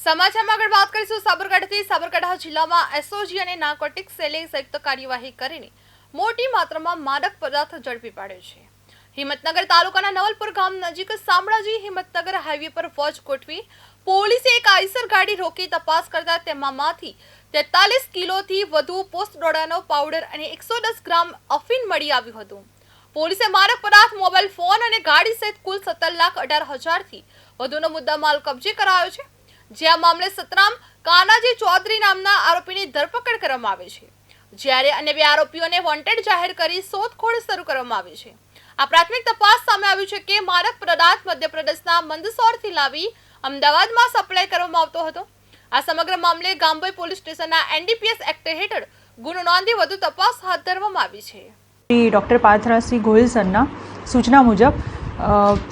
સમાચારમાં આગળ વાત કરીશું સાબરકાંઠા જિલ્લામાં એસઓજી અને નાર્કોટિક્સ સેલે સંયુક્ત કાર્યવાહી કરીને મોટી માત્રામાં માદક પદાર્થ ઝડપી પાડ્યો છે। હિંમતનગર તાલુકાના નવલપુર ગામ નજીક શામળાજી હિંમતનગર હાઈવે પર વોચ ગોઠવી પોલીસે એક આઈસર ગાડી રોકી તપાસ કરતા તેમાંથી 43 કિલોથી વધુ પોસ્ટ ડોડાનો પાવડર અને 110 ગ્રામ અફીણ મળી આવ્યું હતું। પોલીસે માદક પદાર્થ, મોબાઈલ ફોન અને ગાડી સહિત કુલ 17,18,000 થી વધુનો મુદ્દામાલ કબજે કરાયો છે। જે આ મામલે સતરામ કાનાજી ચૌધરી નામના આરોપીની ધરપકડ કરવામાં આવી છે, જ્યારે અન્ય બે આરોપીઓને વોન્ટેડ જાહેર કરી શોધખોળ શરૂ કરવામાં આવી છે। આ પ્રાથમિક તપાસ સામે આવ્યું છે કે માદક પદાર્થ મધ્યપ્રદેશના મંદસૌરથી લાવી અમદાવાદમાં સપ્લાય કરવામાં આવતો હતો। આ સમગ્ર મામલે ગામભઈ પોલીસ સ્ટેશનના એનડીપીએસ એક્ટ હેઠળ ગુનો નોંધી વધુ તપાસ હાથ ધરવામાં આવી છે। ડૉક્ટર પાર્થરાજસિંહ ગોહિલ સરના સૂચના મુજબ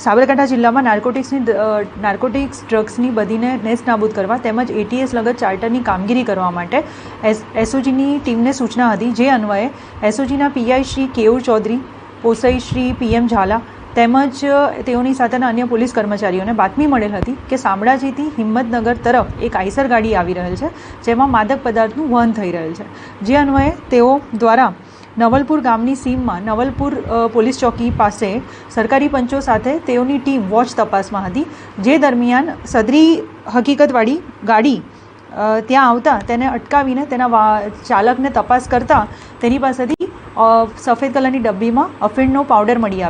સાબરકાંઠા જિલ્લામાં નાર્કોટિક્સ ડ્રગ્સની બધીને નેસ્ત નાબૂદ કરવા તેમજ એટીએસ લગત ચાર્ટરની કામગીરી કરવા માટે એસઓજીની ટીમને સૂચના હતી। જે અન્વયે એસઓજીના પીઆઈ શ્રી કેયુર ચૌધરી, પોસઈ શ્રી પીએમ ઝાલા તેમજ તેઓની સાથેના અન્ય પોલીસ કર્મચારીઓને બાતમી મળેલ હતી કે શામળાજીથી હિંમતનગર તરફ એક આઈસર ગાડી આવી રહેલ છે, જેમાં માદક પદાર્થનું વહન થઈ રહેલ છે। જે અન્વયે તેઓ દ્વારા નવલપુર ગામની સીમમાં નવલપુર પોલીસ ચોકી પાસે સરકારી પંચો સાથે તેઓની ટીમ વોચ તપાસમાં હતી। જે દરમિયાન સદરી હકીકતવાળી ગાડી ત્યાં આવતા તેને અટકાવીને તેના ચાલકને તપાસ કરતા તેની પાસેથી સફેદ કલરની ડબ્બીમાં અફીણનો પાવડર મળી આવ્યો।